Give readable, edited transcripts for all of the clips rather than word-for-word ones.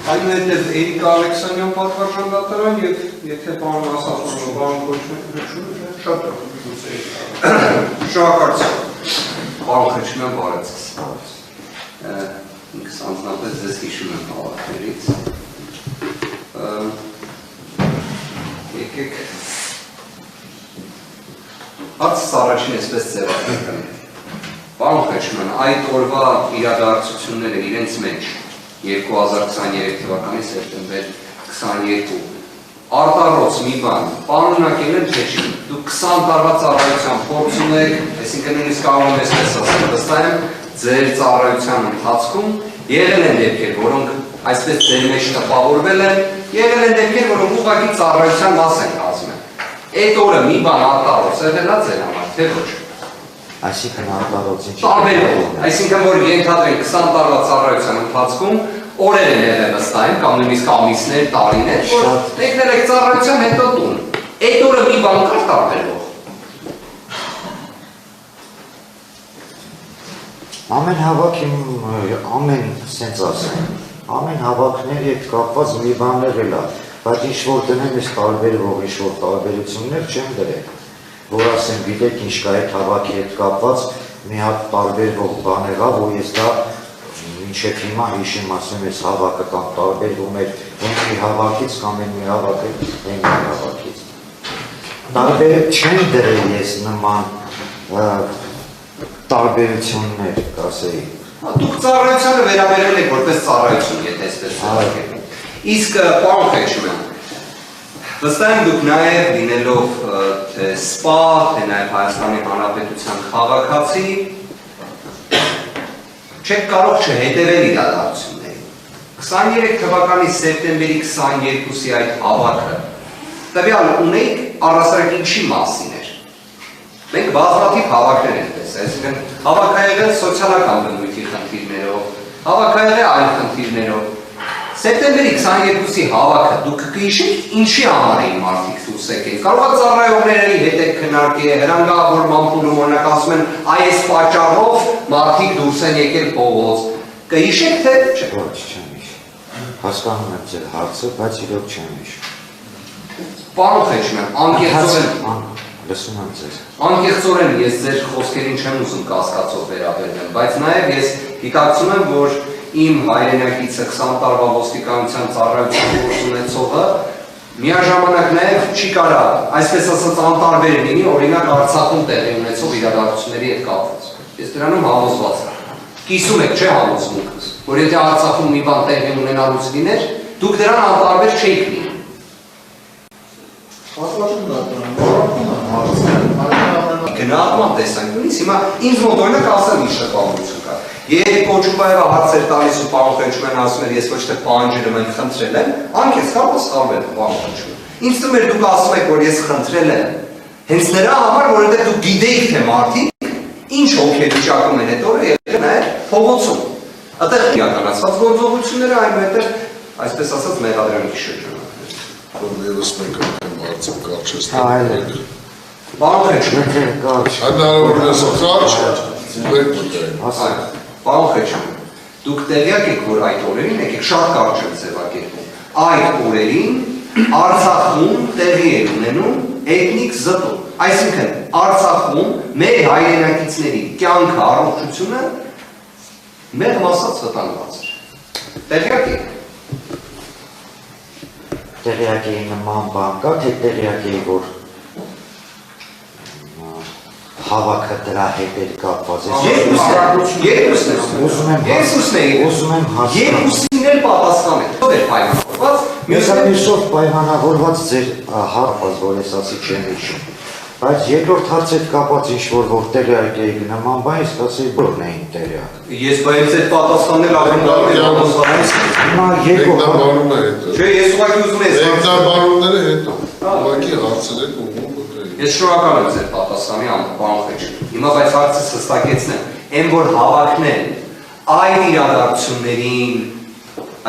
Այնուհետև Էրիկ Ալեքսանյան պատվարժան դատարան և եթե պարոն ասացում բան կոչվում շատ շահակարծան պարոն Խեչմյան բարեցս ինքս անձնապես ձեզ հիշում եմ հավաքներից եկեք հարցս առաջին էսպես ձևակերպեմ պարոն Խեչմյան այդ օրվա իրադարձությունները իրենց մեջ 2023 թվականի սեպտեմբեր 22 արտառոց մի բան պարունակել են թե չի դուք 20 տարվա ծառայության փորձում եք այսինքն նույնիսկ կարող եմ այսպես ասել վստահ եմ ձեր ծառայության ընթացքում եղել են դեպքեր որոնք այսպես ձեր մեջ տպավորվել են եղել են դեպքեր որոնք ուղղակի ծառայության մաս են կազմել այդ օրը մի բան արտառոց եղել է ձեր համար թե ոչ Այսինքն արտառոցի այսինքն որ ենթադրենք 20 տարվա ծառայության ընթացքում օրեր են եղել վստահ եմ կամ նույնիսկ ամիսներ, տարիներ, որ եկնել եք ծառայության հետո տուն։ Այդ օրը մի բան կար տարբերվող։ Ամեն հավաքի ամեն սենց ասեմ, ամեն հավաքների հետ կապված մի բան եղել է, բայց ինչ որ դնեմ ես տարբերվող ինչ որ տարբերություններ չեմ դրել, որ ասեմ գիտեք ինչ կա այդ հավաքի հետ կապված մի հատ տարբերվող բան եղավ, որ ես դա մինչև հիմա հիշում ասեմ ես հավաքը կամ տարբերվում էր մի հավաքից կամ մի հավաքը մի հավաքից։ Տարբեր չեմ դրել ես նման տարբերություններ կասեի։ Դուք ծառայությանը վերաբերել եք որպես ծառայություն, եթե այսպես ասեմ։ Իսկ պարոն Խեչմյան, վստահ եմ դուք նաև լինելով թե սպա, թե նաև Հայաստանի Հանրապետության քաղաքացի չեք կարող չհետևել իրադարձություններին։ 23 թվականի սեպտեմբերի 22-ի այդ հավաքը տվյալ ունեիք առասարակ ինչի մասին էր։ Մենք բազմաթիվ հավաքներ ենք տեսել, այսինքն հավաք ա եղել սոցիալական բնույթի խնդիրներով, հավաք ա եղել այլ խնդիրներով։ Սեպտեմբերի 22-ի հավաքը դուք կհիշեք ինչի համար էին մարդիկ դուրս եկել։ Կարող է ծառայողների հետ եք քննարկել, հրանգավորման փուլում օրինակ ասում են այս պատճառով մարդիկ դուրս են եկել փողոց։ Կհիշեք թե չէ։ Ոչ, չեմ հիշում։ Հասկանում եմ ձեր հարցը, բայց իրոք չեմ հիշում։ Պարոն Խեչմյան, անկեղծորեն լսում եմ ձեզ։ Անկեղծորեն ես ձեր խոսքերին չեմ ուզում կասկածով վերաբերել, բայց նաև ես գիտակցում եմ, որ իմ հայրենակիցը 20 տարվա ոստիկանության ծառայության կուրս ունեցողը միաժամանակ նաև չի կարա, այսպես ասած անտարբեր լինի, օրինակ Արցախում տեղի ունեցող իրադարձությունների հետ կապված։ Ես դրանում համոզված եմ։ Կիսում եք, չէ՞ համոզմունքս, որ եթե Արցախում մի բան տեղի ունենալուց լիներ, դուք դրան անտարբեր չէիք լինի։ Գնահատման տեսանկյունից հիմա ինձ մոտ օրինակ ասել ինչ տպավորություն կա։ Երբ Կոչուբայևը հարցեր տալիս ու պարոն Խեչմյան ասում էր ես ոչ թե պահանջել եմ, խնդրել եմ, անկես կարող սխալվել եմ պարոն Խեչմյան։ Ինձ թվում էր դուք ասում եք, որ ես խնդրել եմ։ Հենց նրա համար, որովհետև դուք գիտեիք թե մարդիկ ինչ հոգեվիճակում են այդ օրը եղել նաև փողոցում։ Այդտեղ իրականացված գործողությունները այնուհետև այսպես ասած մեղադրանքի շրջանակներ։ Եվս մեկ անգամ հարցը կարճ ես տվել։ Պարոն Խեչմյան, հնարավորինս կարճ Պարոն Խեչմյան, դուք տեղյակ եք, որ այդ օրերին եկեք շատ կարճ եմ ձևակերպում։ Այդ օրերին Արցախում տեղի է ունենում էթնիկ զտում։ Այսինքն Արցախում մեր հայրենակիցների կյանքը, առողջությունը մեղմ ասած վտանգված էր։ Տեղյակ եք։ Տեղյակ էի նման բան կա, թե տեղյակ էի, որ հավաքը դրա հետ էր կապված։ Երկուսին էլ պատասխան եք։ Ո՞վ էր պայմանավորված։ Ես այսօր պայմանավորված ձեր հարցը, որ ես ասի չեմ հիշում։ Բայց երկրորդ հարցը կապված ինչ-որ որ տեղյակ էի նման բան, ես ասեի բոլորն էին տեղյակ։ Ես բայց այդ պատասխաննել ակնկալում եմ Հիմա երկրորդ Չէ, ես ուղղակի ուզում եմ Բարումները հետո։ Ուղղակի հարցեր եք ուղղում Ես շնորհակալ եմ ձեր պատասխանի պարոն Խեչմյան։ Հիմա բայց հարցը հստակեցնեմ, այն որ հավաքնել այդ իրադարձություններին,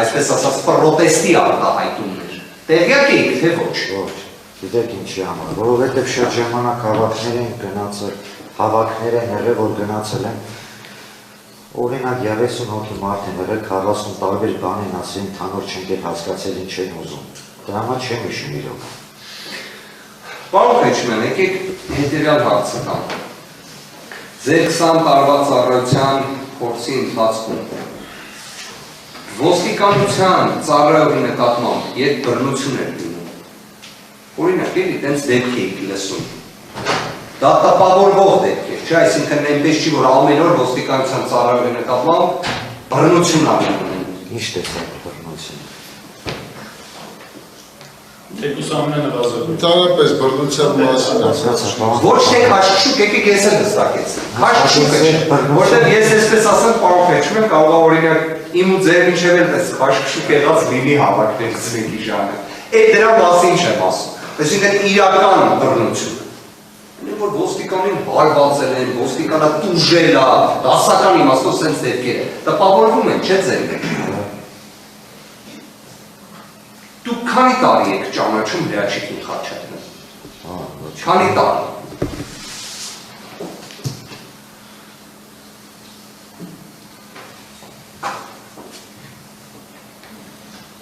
այսպես ասած, պրոտեստի արտահայտումներ, տեղյակ եք, թե ոչ։ Ոչ, գիտեք ինչի համար, որովհետև շատ ժամանակ հավաքներ են գնացել, հավաքներ են եղել, որ գնացել են Օրինակ 30 հոգի մարդ են եղել 40 տարբեր բան են ասել, ընդհանուր չենք էլ հասկացել ինչ են ուզում։ Դրա համար չեմ հիշում իրոք։ Պարոն Քեչմյան, եկեք հետևյալ հարցը տամ։ Ձեր 20 տարվա ծառայության փորձի ընթացքում ոստիկանության ծառայողի նկատմամբ երբ բռնություն էր լինում, օրինակ էլի տենց դեպք եք լսում, դա տպավորվող դեպք է, չէ, այսինքն այնպես չի, որ ամեն օր ոստիկանության ծառայողի նկատմամբ բռնություն անում։ Ինչ տեսակ բռնություն։ Թեկուս ամենավազը։ Ընդհանրապես բռնության մասին Ոչ թե քաշքշուկ, եկեք ես էլ հստակեցնեմ։ Քաշքշուկ է, որտեղ ես այսպես ասեմ, պարոն Քեչմյան, կարող է օրինակ իմ ու ձեր մինչև էլ պես քաշքշուկ եղած լինի հավաքներից մեկի ժամանակ։ Այդ դրա մասին չեմ ասում։ Այսինքն իրական բռնություն։ Որ ոստիկանին հարվածել են, ոստիկանը տուժել է, դասական իմաստով սենց դեպքեր է, տպավորվում են, չէ՞ ձեր մեջ։ Դուք քանի տարի եք ճանաչում Հրաչիկին Խաչատրյան։ Քանի տարի։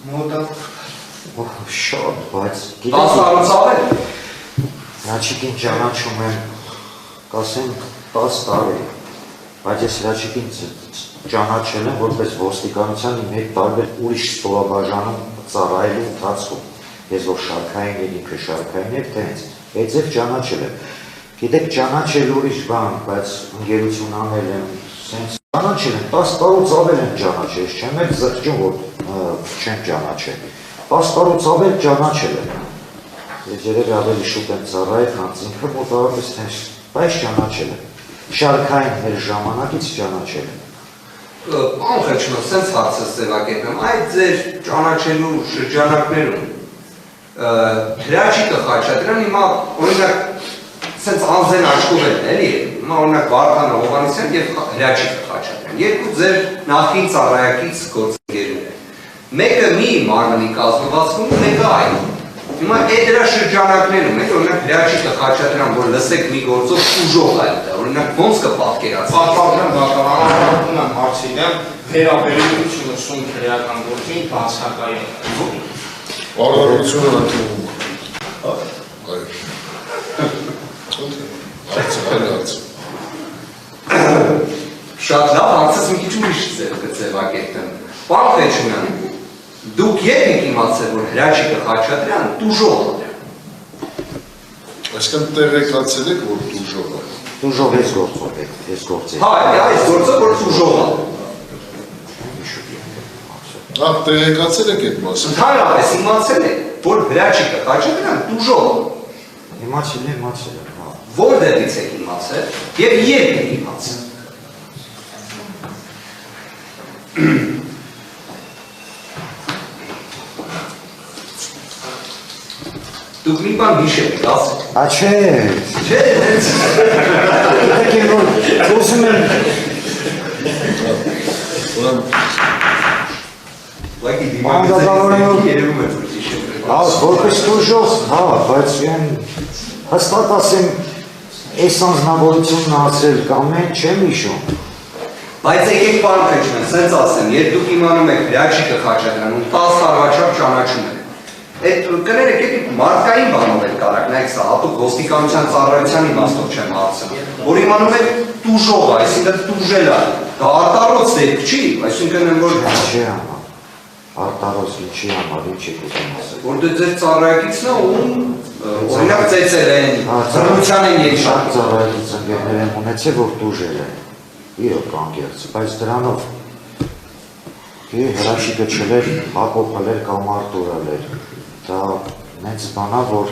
Մոտով Շատ, բայց 10 տարուց ավել։ Հրաչիկին ճանաչում եմ, կասեմ 10 տարի, բայց ես Հրաչիկին ճանաչել եմ որպես ոստիկանության իմ հետ տարբեր ուրիշ ստորաբաժանում ծառայելու ընթացքում։ Ես որ շարքային էր, ինքը շարքային էր, թե հենց այդ ձև ճանաչել եմ։ Գիտեք, ճանաչել ուրիշ բան, բայց ընկերություն անել եմ, սենց ճանաչել եմ, 10 տարուց ավել եմ ճանաչել, ես չեմ էլ զղջում, որ չեմ ճանաչել։ 10 տարուց ավել ճանաչել եմ։ Ես երևի ավելի շուտ եմ ծառայել, քան ինքը մոտավորապես թե, բայց ճանաչել եմ։ Շարքային մեր ժամանակից ճանաչել եմ։ Պարոն Քեչմյան, սենց հարցը ձևակերպեմ, այդ ձեր ճանաչելու շրջանակներում Հրաչիկը Խաչատրյան հիմա օրինակ սենց անձեն աչքով են, էլի, հիմա օրինակ Վարդան Հովհաննիսյան եւ Հրաչիկը Խաչատրյան, երկու ձեր նախին ծառայակից գործընկերներ են։ Մեկը մի մարմնի կազմվածքում, մեկը այլ։ Հիմա այդ դրա շրջանակներում է, օրինակ Հրաչիկը Խաչատրյան, որ լսեք մի գործով ուժող այլ դա, օրինակ ոնց կպատկերացնեք։ Պատմական բակալավրում եմ հարցին եմ վերաբերյալությունը սում քրեական գործին բացակայում։ Արարողությունը ընդունում է։ Շատ լավ, հարցս մի քիչ ուրիշ կձևակերպեմ։ Պարոն Քեչմյան, դուք երբ եք իմացել, որ Հրաչիկը Խաչատրյան տուժող է։ Այսինքն տեղեկացել եք, որ տուժող է։ Տուժով ես գործով եք, ես գործել։ Հա, այս գործը որ տուժող է։ Ահ, տեղեկացել եք այդ մասը։ Ընդհանրապես իմացել եք, որ Հրաչիկը Խաչատրյան տուժող է։ Իմացել եմ, հա։ Որտեղից եք իմացել եւ երբ եք իմացել։ Դուք մի բան հիշել եք, ասեք։ Չէ, Չէ, հենց գիտեք եմ, որ ուզում եմ, Ուղղակի դիմակից երևում է, որ հիշել եք։ որպես տուժող, հա, բայց են հստակ ասեմ, այս անձնավորությունն ասել կամ են չեմ հիշում։ Բայց եկեք պարոն Քեչմյան, սենց ասեմ, երբ դուք իմանում եք Հրաչիկը Խաչատրյանը 10 տարվա չափ ճանաչում եք։ Այդ կներեք, այդ մարդկային բանով էլ կարակ, նայեք սա, հատուկ ոստիկանության ծառայության իմաստով չեմ հարցնում, որ իմանում եք տուժող, այսինքն տուժել է, դա արտառոց դեպք չի, այսինքն որ Ինչի համար, արտարոց ինչի համար, ինչ եք ուզում ասել։ որ դե ձեր ծառայակիցն է, ում օրինակ ծեծել են, ծռմության են Շատ երիշակում։ ծառայից ընկերներ եմ ունեցել, որ տուժել են, իրոք անգերց, բայց դրանով Հրաչիկը չլեր, Հակոբը լեր կամ Արտուրը լեր, դա նենց բանա, որ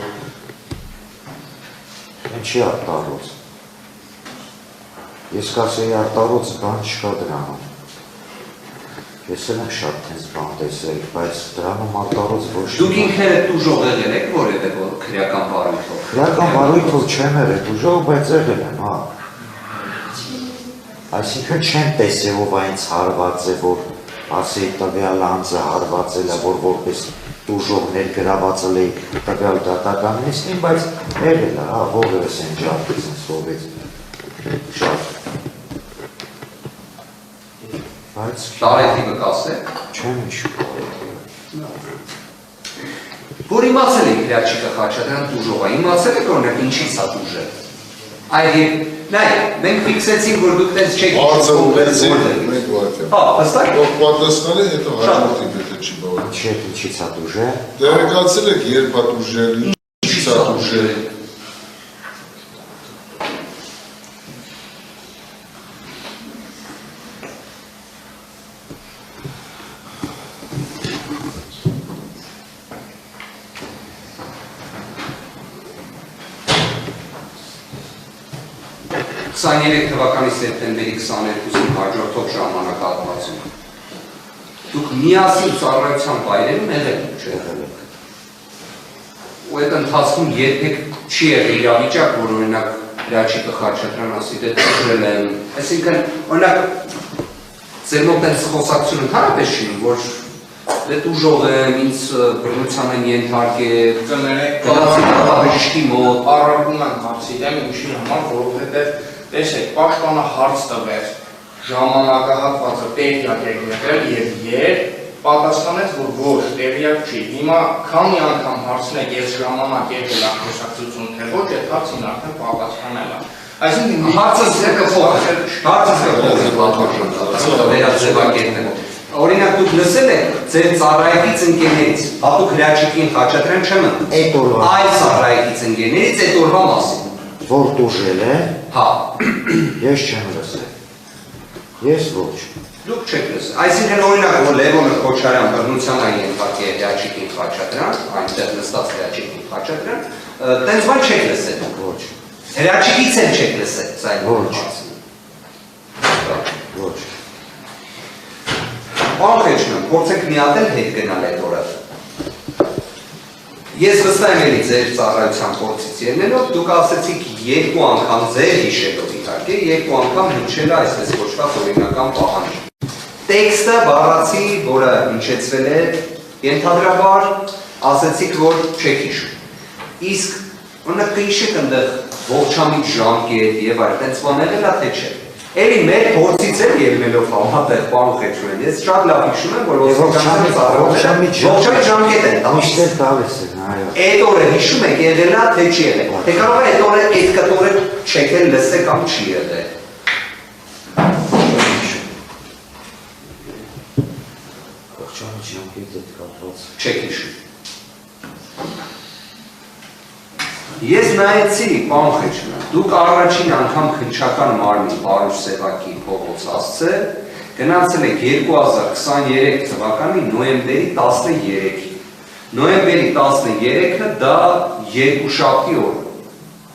ինչի արտարոց։ Ես կասեի արտարոց բան չկա դրանում։ Ես էլ եմ շատ տենց բան տեսել, բայց դրանում արտարոց ոչ Դուք ինքներդ տուժող եղել եք որևէ քրեական բարույթով։ Քրեական բարույթով չեմ եղել տուժող, բայց եղել եմ, հա։ Այսինքն չեմ տեսել, ով այնց հարված է, որ ասեի տվյալ անձը հարվածել է, որ որպես տուժող ներգրավացել էի տվյալ դատական նիստին, բայց եղել է, հա, ողերս են ջարդից են սովեց շատ։ Բայց Տարեթիվը կասեք։ չեմ հիշում։ Որ իմացել եք Հրաչիկը Խաչատրյան տուժողը, իմացել եք օրինակ ինչից է տուժել։ Այլ նայ, մենք ֆիքսեցինք, որ դուք տես չեք Հարցը ունեցի, մեկ վարդյա։ Հա, հստակ։ Ով պատասխանի, հետո հայրորդի պետը չի բավարար։ Չէ, ինչից է դուժել։ Տեղեկացել եք երբ է տուժել, ինչից է տուժել։ թվականի սեպտեմբերի 22-ին հաջորդող ժամանակահատվածում դուք միասին ծառայության վայրերում եղել եք, չէ՞։ Ու այդ ընթացքում երբեք չի եղել իրավիճակ, որ օրինակ Հրաչիկը Խաչատրյան ասի դե տուժել եմ, այսինքն օրինակ ձեր մոտ այս խոսակցություն ընդհանրապես չի, որ դե տուժող եմ, ինձ բռնության են ենթարկել, գնացի դատաբժշկի մոտ, Առարկում են հարցի դեմ ինչի համար, որովհետև տեսեք, պաշտպանը հարց տվեց, ժամանակահատվածը տեղյակ եք եղել եւ երբ պատասխանեց, որ ոչ, տեղյակ չի։ Հիմա քանի անգամ հարցնեք, ես ժամանակ եկել եմ խոսակցություն, թե ոչ, այդ հարցին արդեն պատասխանել է։ Այսինքն հարցը վերաձևակերպել։ Օրինակ դուք լսել եք ձեր ծառայից ընկերներից, հատուկ Հրաչիկին Խաչատրյան չեմ Այդ օրվա այլ ծառայից ընկերներից այդ օրվա մասին։ որ դուժել է, Հա, ես չեմ լսել։ Ես ոչ։ դուք չեք լսել։ Այսինքն օրինակ որ Լևոնը Քոչարյան բռնության է ենթարկել Հրաչիկին Խաչատրյան, այնտեղ նստած Հրաչիկին Խաչատրյան, տենց բան չեք լսել։ Ոչ։ Հրաչիկից էլ չեք լսել, սա այն Ոչ։ հարցը։ Ոչ։ Պարոն Խեչյան, փորձեք միատել հետ գնալ այդ օրը։ Ես վստահ եմ էլի ձեր ծառայության փորձից ելնելով, դուք ասեցիք երկու անգամ ձեր հիշելով իհարկե, երկու անգամ հնչել է այսպես կոչված օրինական պահանջ։ Տեքստը բառացի, որը հնչեցվել է, ենթադրաբար ասեցիք, որ չեք հիշում։ Իսկ օրինակ կհիշեք այնտեղ ողջամիտ ժամկետ եւ այլ, տենց բաներ էլ թե չէ։ Էլի մեր փորձից էլ ելնելով համատեղ պարոն Խեչյան, ես շատ լավ հիշում եմ, որ ողջամիտ ժամկետ են տալիս։ Միշտ էլ տալիս են, այո։ Այդ օրը հիշում եք եղել է, թե չի եղել։ Թե կարող է այդ օրը այդ կտորը չեք էլ լսել կամ չի եղել։ Ողջամիտ ժամկետը կապված։ Չեք հիշում։ Ես նայեցի, պարոն Խեչյան, դուք առաջին անգամ քննչական մարմին Բարուշ Սևակի փողոց հասցել, գնացել եք 2023 թվականի նոյեմբերի 13-ին։ Նոյեմբերի 13-ը դա երկուշաբթի օր։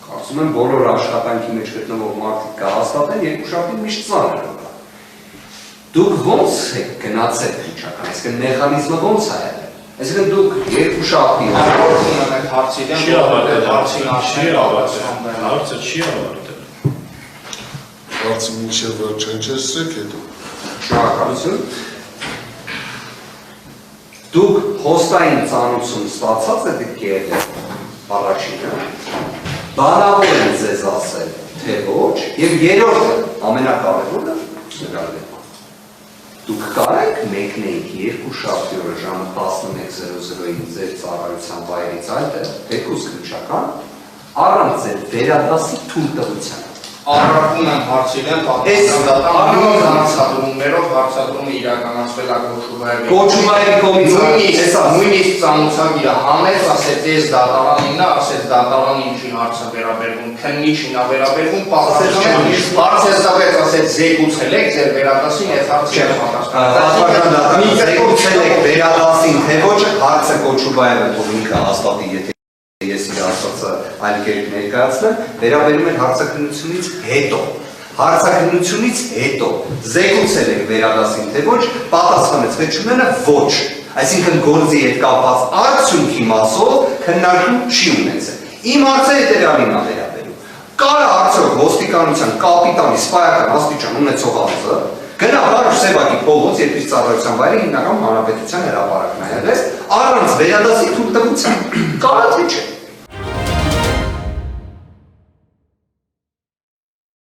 Կարծում եմ բոլոր աշխատանքի մեջ գտնվող մարդիկ կհաստատեն երկուշաբթին միշտ ծանր է։ Դուք ո՞նց եք գնացել քննչական, այսինքն մեխանիզմը ո՞նց է եղել։ Այսինքն դուք երկուշաբթի հարցի դեմ Չի ավարտել, հարցին չի ավարտել, հարցը չի ավարտել։ Հարցը մինչև չնչեցրեք հետո։ Շնորհակալություն։ Դուք հոստային ծանոթություն ստացած եք եղել առաջինը, բանավոր են ձեզ ասել, թե ոչ, եւ երրորդը, ամենակարևորը, դուք կարեք մեկնեիք երկուշաբթի օրը ժամը 11:00-ին ձեր ծառայության վայրից այլտեղ, թեկուզ քննչական, առանց ձեր վերադասի թույլտվության։ Առարկում եմ հարցի դեմ պատասխանատու հարցադրումներով հարցադրումը իրականացվել է Կոչուբայրի կողմից նույնիսկ ծանոթագիրը հանեց, ասեց ես դատարանին է, ասեց դատարան ինչի հարցը վերաբերվում, քննիչին է վերաբերվում, պատասխանը հարցը տվեց, ասեց զեկուցել եք ձեր վերադասին, այդ հարցը պատասխանը զեկուցել եք վերադասին, թե ոչ հարցը Կոչուբայրը թող ինքը հաստատի, եթե ես իր ասածը այլ կերպ ներկայացնեմ, վերաբերում են հարցաքննությունից հետո։ Հարցաքննությունից հետո զեկուցել եք վերադասին, թե ոչ, պատասխանեց Խեչյանը ոչ։ Այսինքն գործի հետ կապված արդյունքի մասով քննարկում չի ունեցել։ Իմ հարցը հետևյալին է վերաբերում։ Կարա արդյոք ոստիկանության կապիտանի սպայական աստիճան ունեցող անձը գնա Բարուշ Սևակի փողոց, երբ իր ծառայության վայրը հիմնական հանրապետության հրապարակն է եղել, առանց վերադասի թույլտվության։ Կարա թե չէ։